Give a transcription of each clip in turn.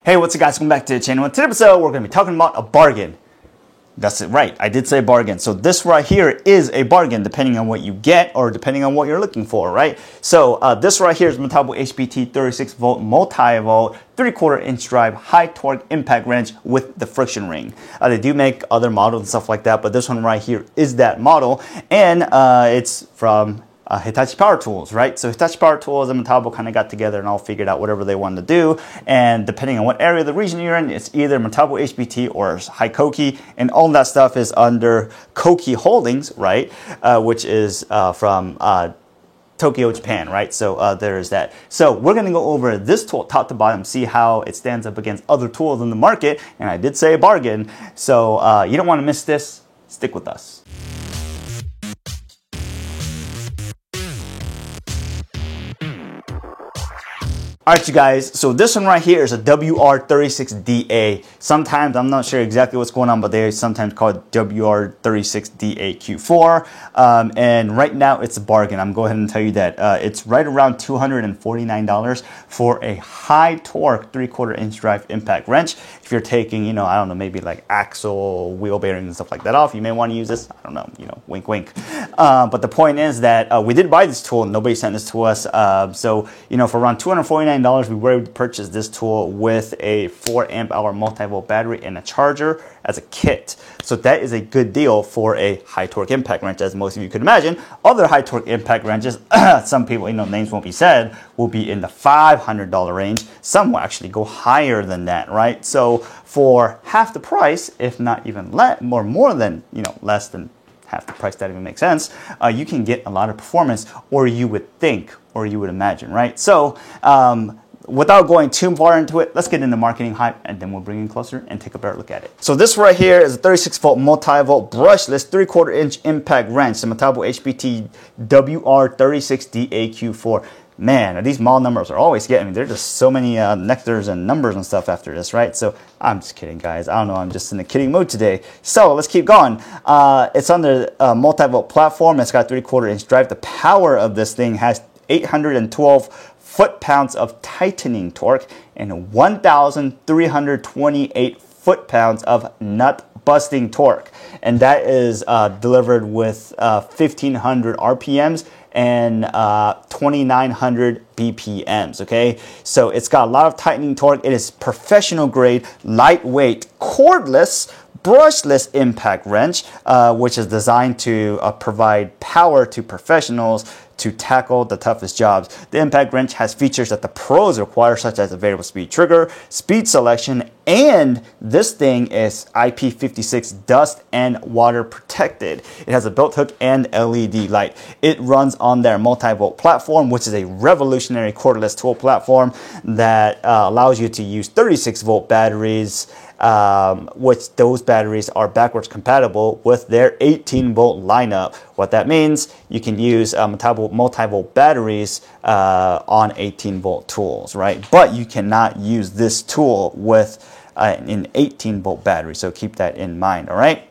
Hey, what's up guys, welcome back to the channel. In today's episode, we're going to be talking about a bargain. That's it, right, I did say bargain. So this right here is a bargain depending on what you get or depending on what you're looking for, right? So this right here is Metabo HPT 36 volt multi-volt 3/4 inch drive high torque impact wrench with the friction ring. They do make other models and stuff like that, but this one right here is that model, and it's from Hitachi Power Tools, right? So Hitachi Power Tools and Metabo kind of got together and all figured out whatever they wanted to do. And depending on what area of the region you're in, it's either Metabo HPT or Hikoki, and all that stuff is under Koki Holdings, right? Which is from Tokyo, Japan, right? So there's that. So we're going to go over this tool top to bottom, see how it stands up against other tools in the market. And I did say a bargain. So you don't want to miss this. Stick with us. Alright you guys, so this one right here is a WR36DA. Sometimes, I'm not sure exactly what's going on, but they sometimes call it WR36DAQ4. And right now it's a bargain. I'm going ahead and tell you that. It's right around $249 for a high torque 3/4 inch drive impact wrench. If you're taking, you know, I don't know, maybe like axle, wheel bearings and stuff like that off, you may want to use this. I don't know, you know, wink wink. But the point is that we did buy this tool. Nobody sent this to us. So, you know, for around $249, we were able to purchase this tool with a 4 amp hour multi-volt battery and a charger as a kit. So that is a good deal for a high torque impact wrench, as most of you could imagine. Other high torque impact wrenches, some people, you know, names won't be said, will be in the $500 range. Some will actually go higher than that, right? So for half the price, if not even less, or more than, you know, less than half the price, that even makes sense, you can get a lot of performance, or you would think, or you would imagine, right? So without going too far into it, let's get into marketing hype, and then we'll bring in closer and take a better look at it. So this right here is a 36 volt multi-volt brushless 3/4 inch impact wrench, the Metabo HPT WR36DAQ4. Man, these model numbers are always getting me. There's just so many nectars and numbers and stuff after this, right? So I'm just kidding, guys. I don't know. I'm just in a kidding mood today. So let's keep going. It's on the multi-volt platform. It's got 3/4 inch drive. The power of this thing has 812 foot-pounds of tightening torque and 1,328 foot-pounds of nut-busting torque. And that is delivered with 1,500 RPMs and 2,900 BPMs, okay? So it's got a lot of tightening torque. It is professional grade, lightweight, cordless, brushless impact wrench, which is designed to provide power to professionals to tackle the toughest jobs. The impact wrench has features that the pros require, such as a variable speed trigger, speed selection, and this thing is IP56 dust and water protected. It has a belt hook and LED light. It runs on their multi-volt platform, which is a revolutionary cordless tool platform that allows you to use 36 volt batteries, which those batteries are backwards compatible with their 18 volt lineup. What that means, you can use multi-volt batteries on 18 volt tools, right? But you cannot use this tool with an 18 volt battery, so keep that in mind, all right?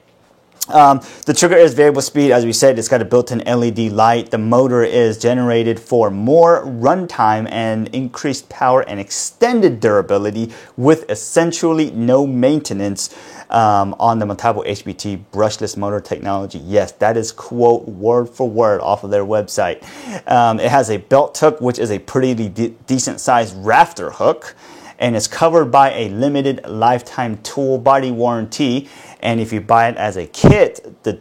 The trigger is variable speed. As we said, it's got a built-in LED light. The motor is generated for more runtime and increased power and extended durability with essentially no maintenance on the Metabo HPT brushless motor technology. Yes, that is quote word for word off of their website. It has a belt hook, which is a pretty decent sized rafter hook, and it's covered by a limited lifetime tool body warranty. And if you buy it as a kit, the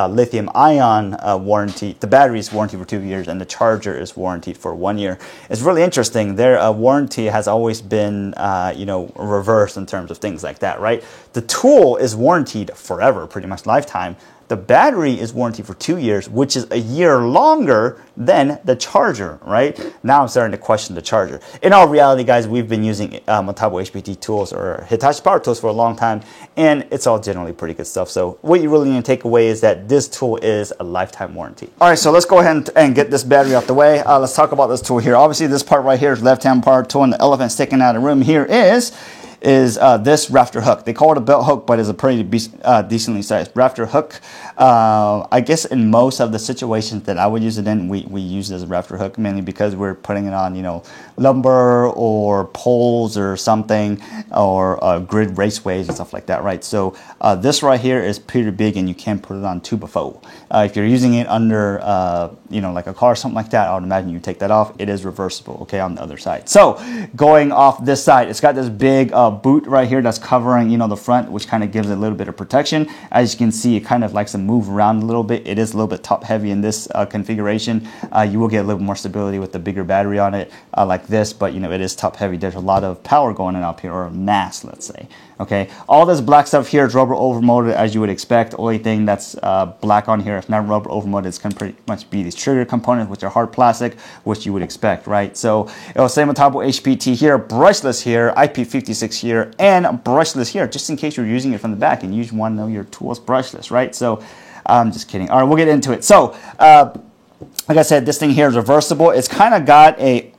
lithium ion warranty, the battery is warranted for 2 years, and the charger is warranted for 1 year. It's really interesting. Their warranty has always been, you know, reversed in terms of things like that, right? The tool is warranted forever, pretty much lifetime. The battery is warranted for 2 years, which is a year longer than the charger, right? Now I'm starting to question the charger. In all reality, guys, we've been using Metabo HPT tools or Hitachi Power Tools for a long time, and it's all generally pretty good stuff. So what you really need to take away is that this tool is a lifetime warranty. All right, so let's go ahead and get this battery out the way. Let's talk about this tool here. Obviously, this part right here is left-hand power tool, and the elephant sticking out of the room here is is this rafter hook. They call it a belt hook, but it's a pretty decently sized rafter hook. I guess in most of the situations that I would use it in, we use it as a rafter hook, mainly because we're putting it on, you know, lumber or poles or something, or grid raceways and stuff like that, right? So this right here is pretty big, and you can put it on 2x4. If you're using it under, you know, like a car or something like that, I would imagine you take that off. It is reversible, okay, on the other side. So going off this side, it's got this big boot right here that's covering, you know, the front, which kind of gives it a little bit of protection. As you can see, it kind of likes to move around a little bit. It is a little bit top heavy in this configuration. You will get a little more stability with the bigger battery on it, like this, but you know, it is top heavy. There's a lot of power going in up here, or mass, let's say. Okay, all this black stuff here is rubber overmolded, as you would expect. Only thing that's black on here, if not rubber overmolded, it's going to pretty much be these trigger components, which are hard plastic, which you would expect, right? So it was same with Taibo HPT here, brushless here, IP56 here, and brushless here, just in case you're using it from the back and you want to know your tool's brushless, right? So I'm just kidding. All right, we'll get into it. So like I said, this thing here is reversible. It's kind of got a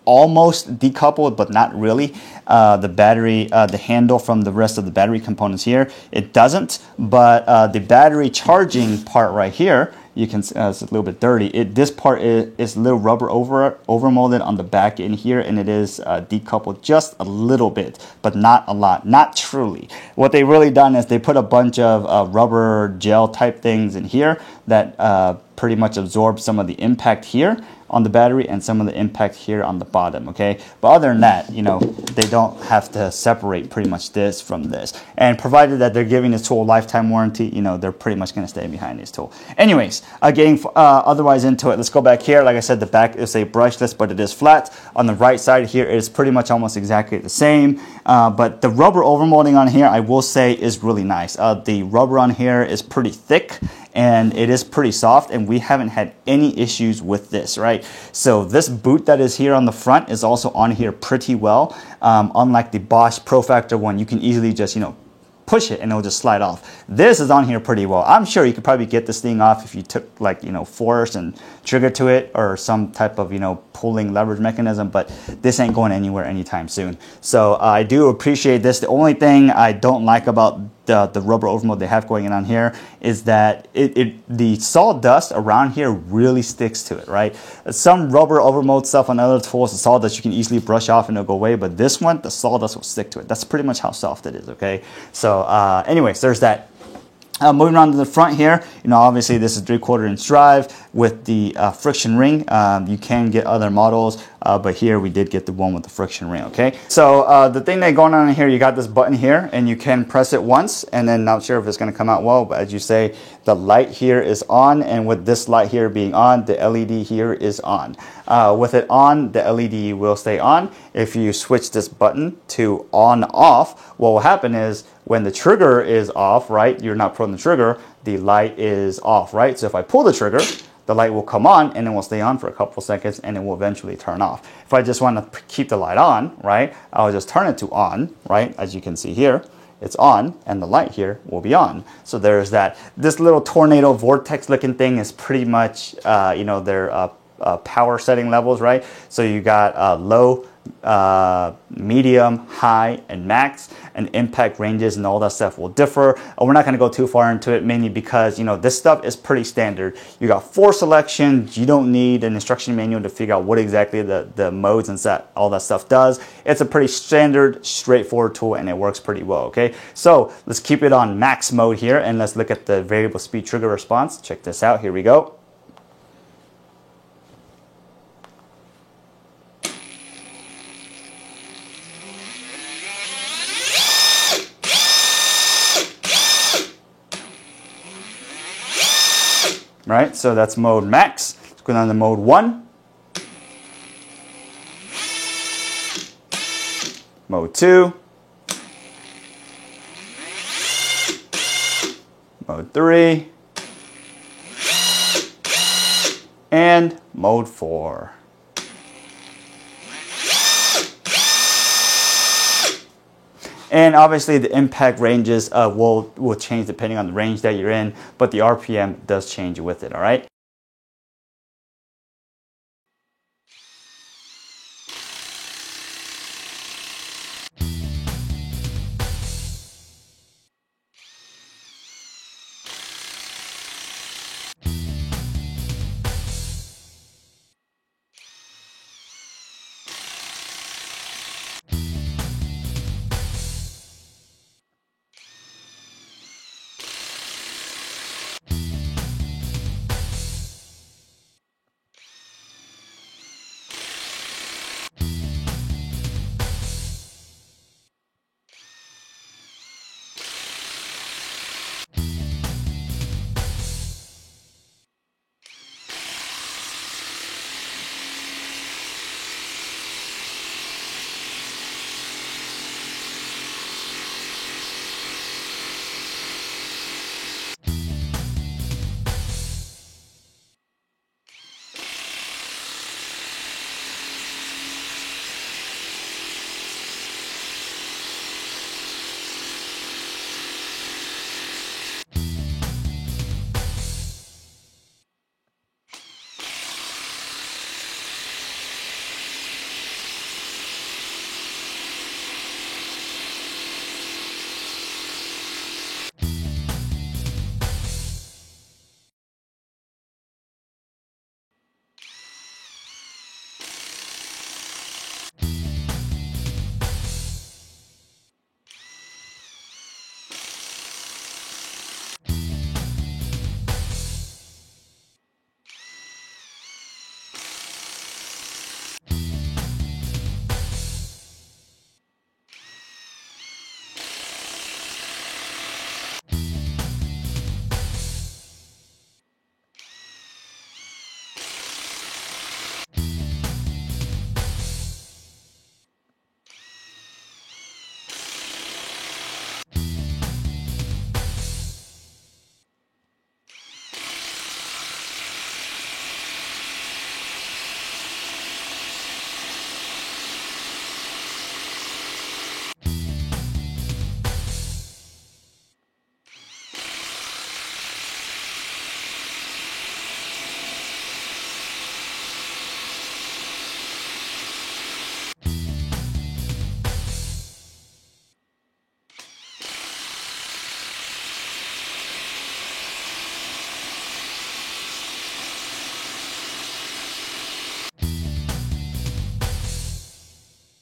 almost decoupled, but not really, the battery, the handle from the rest of the battery components here. It doesn't, but the battery charging part right here, you can it's a little bit dirty. This part is a little rubber overmolded on the back end here, and it is decoupled just a little bit, but not a lot, not truly. What they really done is they put a bunch of rubber gel type things in here that pretty much absorb some of the impact here on the battery and some of the impact here on the bottom, okay? But other than that, you know, they don't have to separate pretty much this from this. And provided that they're giving this tool a lifetime warranty, you know, they're pretty much gonna stay behind this tool. Anyways, getting otherwise into it, let's go back here. Like I said, the back is a brushless, but it is flat. On the right side here, it is pretty much almost exactly the same. But the rubber overmolding on here, I will say, is really nice. The rubber on here is pretty thick, and it is pretty soft, and we haven't had any issues with this, right? So this boot that is here on the front is also on here pretty well. Unlike the Bosch ProFactor one, you can easily just, you know, push it and it'll just slide off. This is on here pretty well. I'm sure you could probably get this thing off if you took, like, you know, force and trigger to it, or some type of, you know, pulling leverage mechanism, but this ain't going anywhere anytime soon. So I do appreciate this. The only thing I don't like about the rubber overmold they have going on here is that the sawdust around here really sticks to it, right? Some rubber overmold stuff on other tools, the sawdust you can easily brush off and it'll go away, but this one, the sawdust will stick to it. That's pretty much how soft it is, okay? So anyways, there's that. Moving on to the front here, you know, obviously this is 3/4 inch drive with the friction ring. You can get other models, but here we did get the one with the friction ring, okay? So the thing that going on here, you got this button here, and you can press it once, and then not sure if it's gonna come out well, but as you say, the light here is on, and with this light here being on, the LED here is on. With it on, the LED will stay on. If you switch this button to on off, what will happen is when the trigger is off, right, you're not pulling the trigger, the light is off, right? So if I pull the trigger, the light will come on and it will stay on for a couple seconds and it will eventually turn off. If I just want to keep the light on, right, I'll just turn it to on, right? As you can see here, it's on and the light here will be on. So there's that. This little tornado vortex looking thing is pretty much, you know, their power setting levels, right? So you got low, medium, high, and max, and impact ranges and all that stuff will differ. We're not going to go too far into it, mainly because, you know, this stuff is pretty standard. You got 4 selections. You don't need an instruction manual to figure out what exactly the modes and all that stuff does. It's a pretty standard, straightforward tool, and it works pretty well, okay? So let's keep it on max mode here, and let's look at the variable speed trigger response. Check this out. Here we go. Right, so that's mode max. Let's go down to mode 1. Mode 2. Mode 3. And mode 4. And obviously the impact ranges will change depending on the range that you're in, but the RPM does change with it, all right?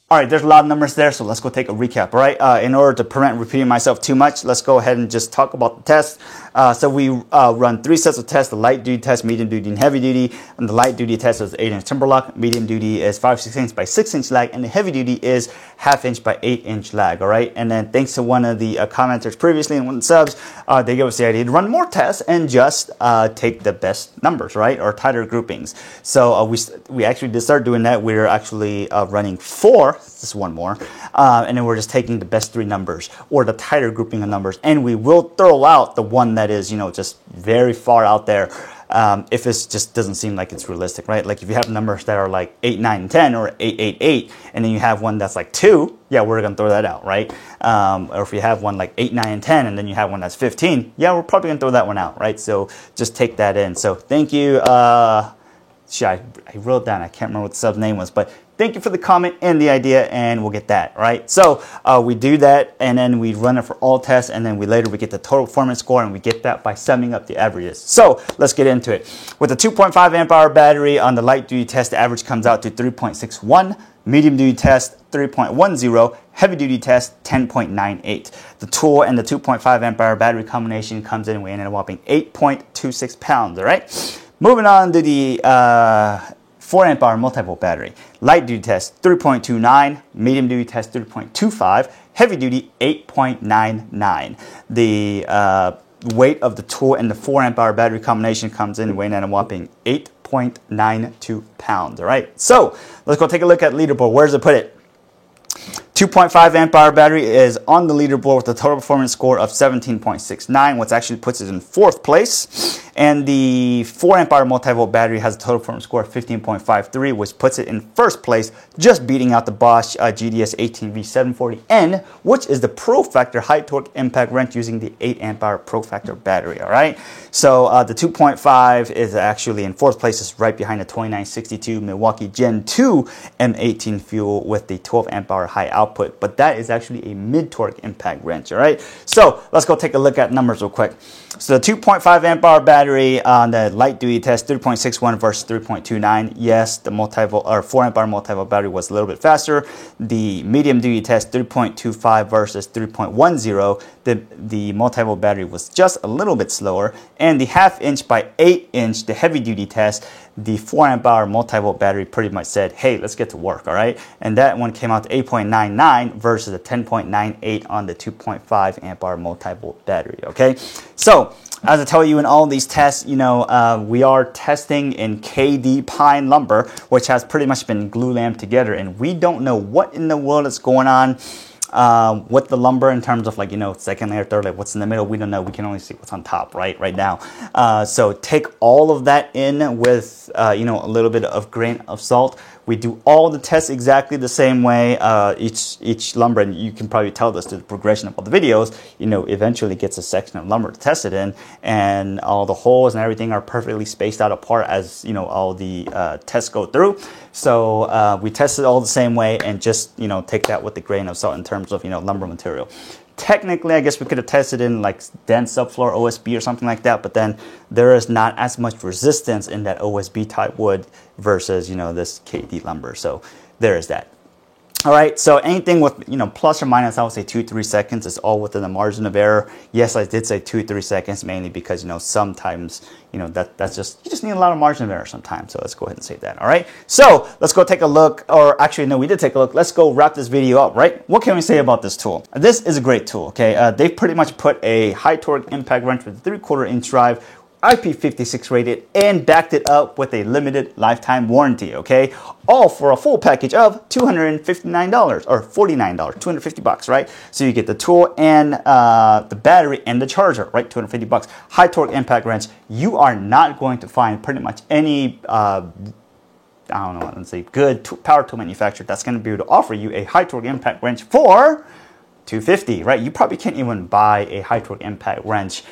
All right, there's a lot of numbers there, so let's go take a recap, all right? In order to prevent repeating myself too much, let's go ahead and just talk about the test. So we run 3 sets of tests: the light duty test, medium duty, and heavy duty. And the light duty test is 8-inch timber lock, medium duty is 5/16 by 6-inch lag, and the heavy duty is 1/2 inch by 8-inch lag, all right? And then thanks to one of the commenters previously and one of the subs, they gave us the idea to run more tests and just take the best numbers, right? Or tighter groupings. So we actually did start doing that. We're actually running 4. Just one more, and then we're just taking the best 3 numbers or the tighter grouping of numbers, and we will throw out the one that is, you know, just very far out there if it just doesn't seem like it's realistic, right? Like if you have numbers that are like 8, 9, and 10, or 8, 8, 8, and then you have one that's like 2, yeah, we're gonna throw that out, right? Or if you have one like 8, 9, and 10, and then you have one that's 15, yeah, we're probably gonna throw that one out, right? So just take that in. So thank you. I wrote down, I can't remember what the sub's name was, but thank you for the comment and the idea, and we'll get that, right? So we do that, and then we run it for all tests, and then we get the total performance score, and we get that by summing up the averages. So let's get into it. With a 2.5 amp hour battery on the light duty test, the average comes out to 3.61. Medium duty test 3.10, heavy duty test 10.98. The tool and the 2.5 amp hour battery combination comes in weighing at a whopping 8.26 pounds, all right? Moving on to the 4 amp hour multi-volt battery. Light duty test 3.29, medium duty test 3.25, heavy duty 8.99. The weight of the tool and the 4 amp hour battery combination comes in weighing at a whopping 8.92 pounds. All right, so let's go take a look at leaderboard. Where does it put it? 2.5 amp hour battery is on the leaderboard with a total performance score of 17.69, which actually puts it in 4th place. And the 4 amp hour multi-volt battery has a total performance score of 15.53, which puts it in 1st place, just beating out the Bosch GDS 18V740N, which is the Pro Factor high torque impact wrench using the 8 amp hour Pro Factor battery. All right, so the 2.5 is actually in 4th place, is right behind the 2962 Milwaukee Gen 2 M18 fuel with the 12 amp hour high output, but that is actually a mid-torque impact wrench. All right, so let's go take a look at numbers real quick. So the 2.5 amp hour battery on the light duty test, 3.61 versus 3.29. Yes, the multi-volt or 4 amp hour multi-volt battery was a little bit faster. The medium duty test, 3.25 versus 3.10. The multi-volt battery was just a little bit slower. And the 1/2 inch by 8 inch, the heavy duty test, the 4 amp hour multi-volt battery pretty much said, hey, let's get to work, all right? And that one came out to 8.99 versus a 10.98 on the 2.5 amp hour multi-volt battery, okay? So, as I tell you in all these tests, you know, we are testing in KD pine lumber, which has pretty much been glue lamed together, and we don't know what in the world is going on with the lumber in terms of, like, you know, second layer, third layer, what's in the middle. We don't know. We can only see what's on top right now. So take all of that in with you know, a little bit of grain of salt. We do all the tests exactly the same way. Each lumber, and you can probably tell this to the progression of all the videos, you know, eventually gets a section of lumber to test it in, and all the holes and everything are perfectly spaced out apart as, you know, all the tests go through. So we test it all the same way, and just, you know, take that with a grain of salt in terms of, you know, lumber material. Technically, I guess we could have tested in like dense subfloor OSB or something like that, but then there is not as much resistance in that OSB type wood versus, you know, this KD lumber. So there is that. All right, so anything with, you know, plus or minus, I would say 2-3 seconds is all within the margin of error. Yes, I did say 2-3 seconds, mainly because, you know, sometimes, you know, that's just, you just need a lot of margin of error sometimes. So let's go ahead and save that. All right, so let's go take a look, or actually, no, we did take a look. Let's go wrap this video up, right? What can we say about this tool? This is a great tool, okay? They pretty much put a high torque impact wrench with a 3/4 inch drive, IP56 rated, and backed it up with a limited lifetime warranty, okay? All for a full package of $259 or $49, 250 bucks, right? So you get the tool and the battery and the charger, right? 250 bucks. High torque impact wrench. You are not going to find pretty much any I don't know, let's say good power tool manufacturer that's going to be able to offer you a high torque impact wrench for $250, right? You probably can't even buy a high torque impact wrench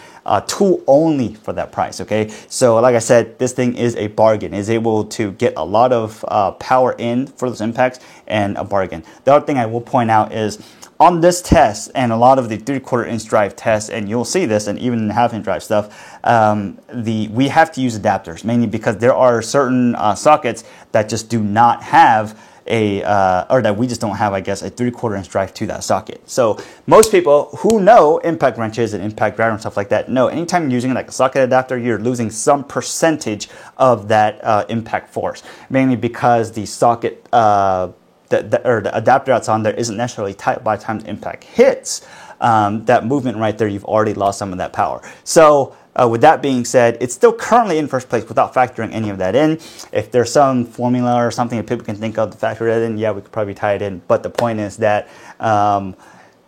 tool only for that price, okay? So like I said, this thing is a bargain. It's able to get a lot of power in for those impacts, and a bargain. The other thing I will point out is on this test and a lot of the 3/4 inch drive tests, and you'll see this, and even the 1/2 inch drive stuff, we have to use adapters, mainly because there are certain sockets that just do not have or that we just don't have, I guess, a 3/4 inch drive to that socket. So most people who know impact wrenches and impact driver and stuff like that know anytime you're using like a socket adapter, you're losing some percentage of that impact force, mainly because the socket the adapter that's on there isn't necessarily tight by the time the impact hits. That movement right there, you've already lost some of that power. So with that being said, it's still currently in first place without factoring any of that in. If there's some formula or something that people can think of to factor that in, yeah, we could probably tie it in. But the point is that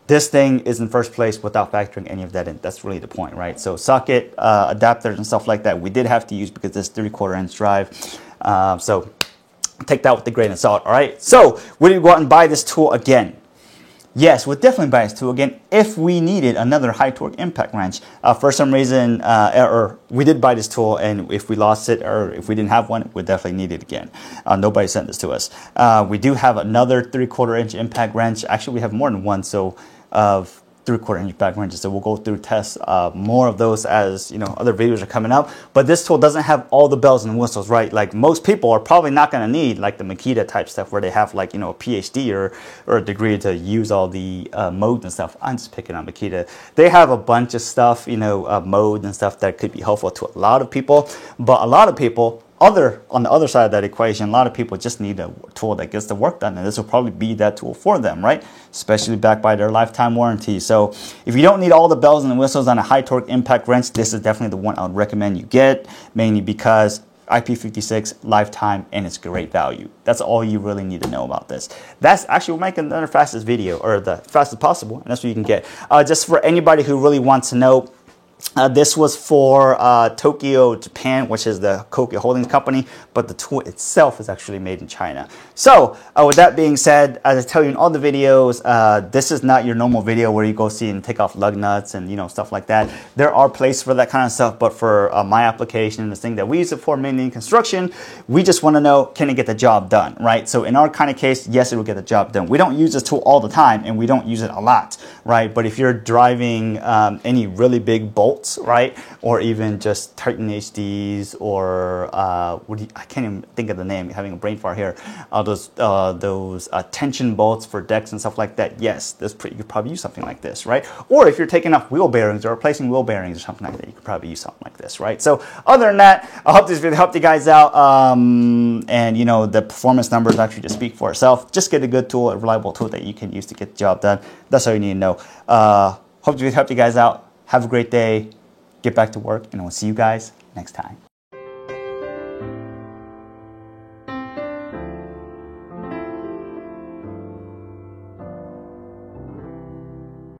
this thing is in first place without factoring any of that in. That's really the point, right? So socket adapters and stuff like that, we did have to use because this 3/4 inch drive. So take that with a grain of salt, all right? So would you go out and buy this tool again? Yes, we'll definitely buy this tool again if we needed another high torque impact wrench. For some reason, or we did buy this tool, and if we lost it or if we didn't have one, we'd definitely need it again. Nobody sent this to us. We do have another 3/4 inch impact wrench. Actually, we have more than one, so of 3/4 inch impact wrenches. So we'll go through tests more of those as other videos are coming up. But this tool doesn't have all the bells and whistles, right? Like most people are probably not going to need like the Makita type stuff where they have like a PhD or a degree to use all the modes and stuff. I'm just picking on Makita. They have a bunch of stuff, modes and stuff that could be helpful to a lot of people. But a lot of people on the other side of that equation, a lot of people just need a tool that gets the work done, and this will probably be that tool for them, right? Especially backed by their lifetime warranty. So if you don't need all the bells and whistles on a high torque impact wrench, this is definitely the one I would recommend you get, mainly because IP56 lifetime and it's great value. That's all you really need to know about this. That's actually, we'll make another fastest video, or the fastest possible, and that's what you can get. Just for anybody who really wants to know, this was for Tokyo, Japan, which is the Kokyo Holdings company, but the tool itself is actually made in China. So with that being said, as I tell you in all the videos, this is not your normal video where you go see and take off lug nuts and stuff like that. There are places for that kind of stuff, but for my application, this thing that we use it for mainly in construction, we just want to know, can it get the job done, right? So in our kind of case, yes, it will get the job done. We don't use this tool all the time, and we don't use it a lot, right? But if you're driving any really big bolts, right, or even just Titan HDs, or I can't even think of the name, having a brain fart here, those tension bolts for decks and stuff like that, yes, you could probably use something like this, right? Or if you're taking off wheel bearings or replacing wheel bearings or something like that, you could probably use something like this, right? So other than that, I hope this video helped you guys out, and the performance numbers actually just speak for itself. Just get a good tool, a reliable tool that you can use to get the job done. That's all you need to know. Hope this video helped you guys out. Have a great day. Get back to work, and we'll see you guys next time.